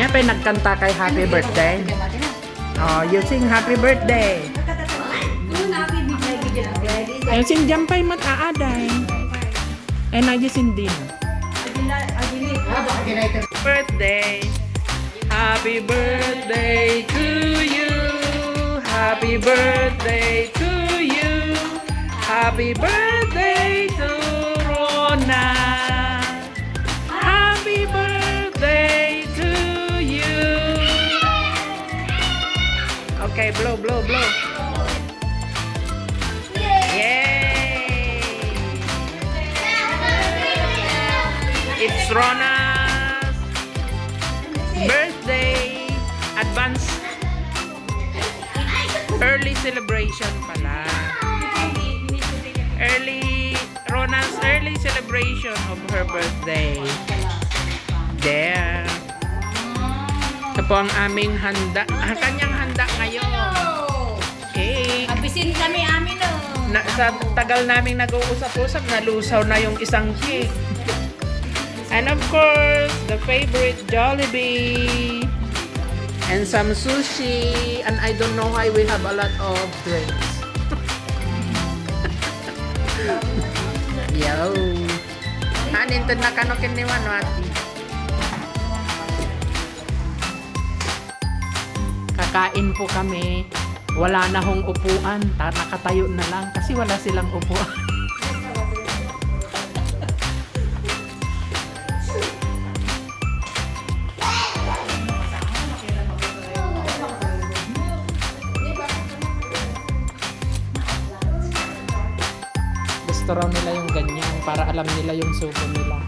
Mamaya pa nagkanta kay happy birthday. Oh, you sing happy birthday. You sing Jampay mat aaday. And I just sing din. Birthday. Happy birthday to you. Happy birthday to you. Happy birthday to Rona. Happy birthday to you. Okay, blow, blow, blow. Yay! It's Rona's birthday. Advance early celebration pala. Rona's early celebration of her birthday. There. Ito po ang aming handa. Kanyang handa ngayon. Cake. Abisin kami amin o. Sa tagal naming nag-uusap-usap, nalusaw na yung isang cake. And of course, the favorite Jollibee. And some sushi. And I don't know why we have a lot of drinks. Yo. Nintod na kanokin ni Manwati. Kakain po kami. Wala na hong upuan. Nakatayo na lang kasi wala silang upuan. Gusto raw nila yung ganyan para alam nila yung subo nila.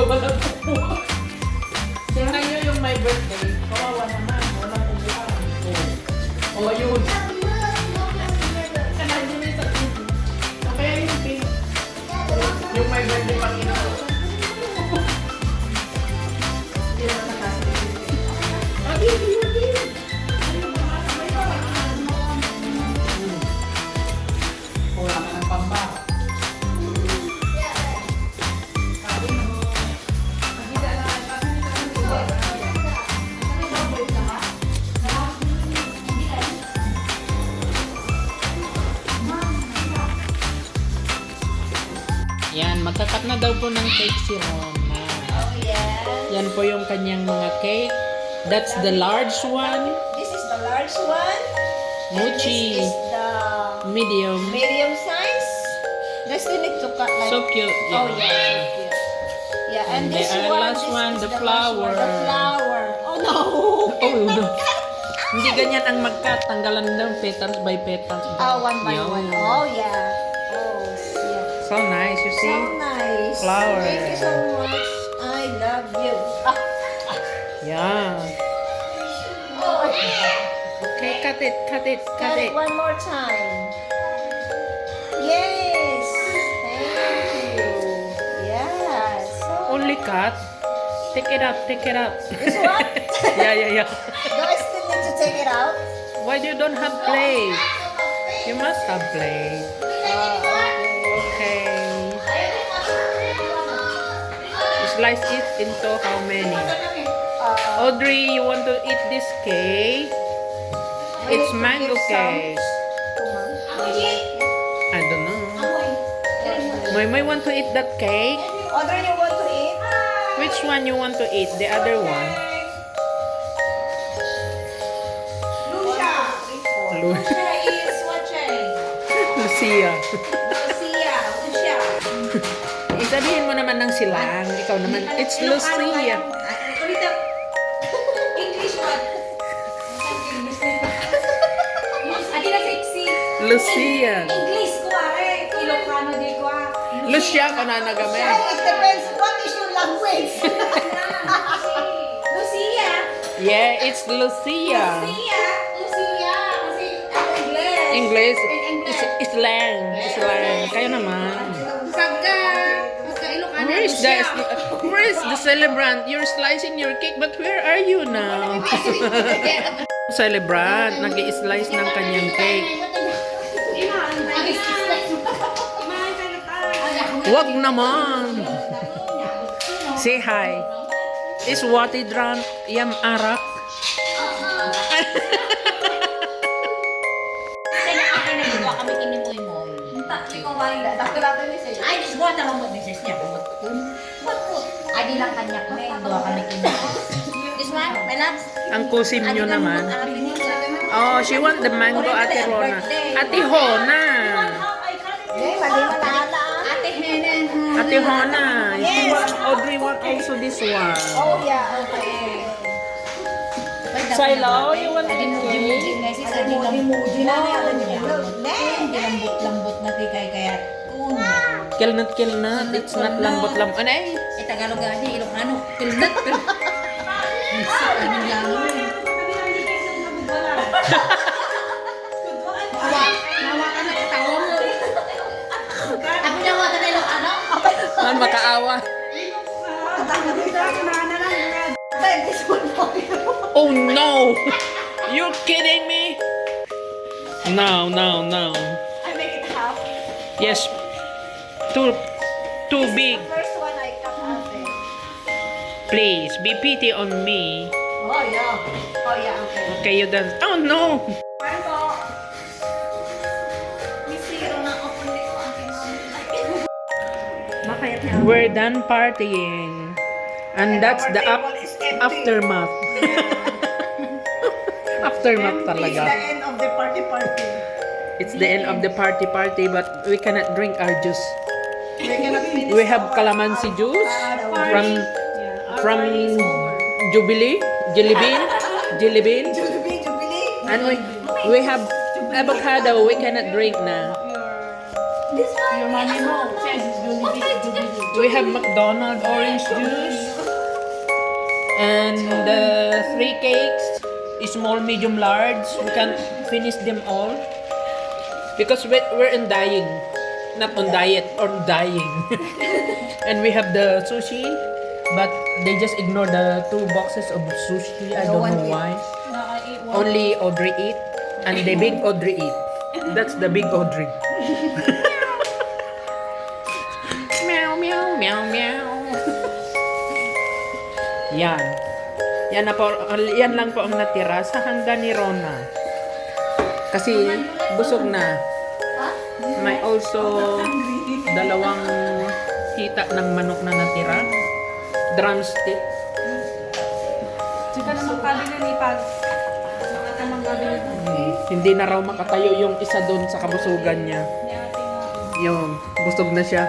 ka ba nagpupuha? Tingnan nyo yung my birthday. Kawawa naman. Walang upuan. Oh, yun. Okay, yung pink. Yung my birthday pang inuusan. Hindi naman nakasali. Wala ka ng pamba. Yan, magkakat na daw po ng cake si Rona. Oh, yes. Yan po yung kanyang mga cake. That's the large one. This is the large one. Mochi. And this is the Medium. medium size. Just you need to cut like. So cute. Yeah. Oh, yeah, so cute. Yeah, and And this the one. last This one, is the last flower. one, the flower. Oh no. Oh, no. Hindi ganyan ang mag-cut. Tanggalan daw petals by petals. One by Yun. one. Oh yeah. Oh yeah. So nice, you see? So nice. Flower. Thank you so much. I love you. Yeah. Oh. Okay, cut it, cut it, Cut cut it it. one more time. Yes. Thank you. Yes. So Only cut. Take it up, take it up. this one? Yeah. Do I still need to take it out? Why you don't have plate? You must have plate. Okay. Slice it into how many? Audrey, you want to eat this cake? We It's need to mango give some cake. to Mom. I don't know. Moy want to eat that cake? Audrey, you want to eat? Which one you want to eat? The other one? Lucia. Lu- is watching. Lucia. Lucia. Lucia. Sabihin mo naman ng silang. Ikaw naman. It's Lucia. English what? Adi na sexy. Lucia. English ko Ilocano di ko Lucia ka na nagame. It depends what is your language. Lucia. Yeah, it's Lucia. Lucia. Kasi English. English. Islang. Islang. Kayo naman. Saga. Basta Ilocano. Where is the celebrant? You're slicing your cake, but where are you now? Celebrant, nag-i-slice ng kanyang cake. Wag naman. Say hi. Is what it dran yam arak? Ay, dis buwan naman mo misis niya. Adi lang kanya ko eh. Dua kami kinain. This one, my love. Ang kusim nyo naman. Oh, she want the mango, Ate Rona. Ate Hona. Mali malala. Ate Henen. Ate Hona. She want, Audrey want also this one. Oh yeah, okay. Silo, you want Adi it? muji-muji nga sis. Adi Muji na niya alam niya. Adi lambot-lambot na di kaya kun. Kilnat. It's not lambot-lambot. Ano eh? Eh, Tagalog adi, Ilocano. Kilnat. Anong langon? Nawa ka na katawa mo. Ako nawa ka na Ilocano? Man, makaawa. This one for you. Oh no! You're kidding me? No. I make it half. Yes. Too big. The first one I cut half it. Please, be pity on me. Oh yeah. Oh yeah, okay. Okay, you done. Oh no! Ano? Misiro na ako kundi ko ang Makayat niya. We're done partying. And that's the aftermath. Aftermath It's the talaga. end of the party. It's the end of the party, but we cannot drink our juice. We cannot finish. We have calamansi juice from Jubilee, Jelly Bean, Jubilee. and we have avocado. We cannot drink na. This one. Your mommy mo. We have McDonald's orange juice. And the 3 cakes, small, medium, large. We can't finish them all. Because we're in dying. Not on diet, on dying. And we have the sushi. But they just ignore the 2 boxes of sushi. I don't know why. Only Audrey eat. And the big Audrey eat. That's the big Audrey. Meow, meow, meow, meow. Yan. Yan, na po, yan lang po ang natira sa hanggan ni Rona. Kasi busog na. May also 2 hita ng manok na natira. Drumstick. Sika naman kabili ni Pag. Saka naman kabili. Hindi na raw makatayo yung isa doon sa kabusugan niya. Yung busog na siya.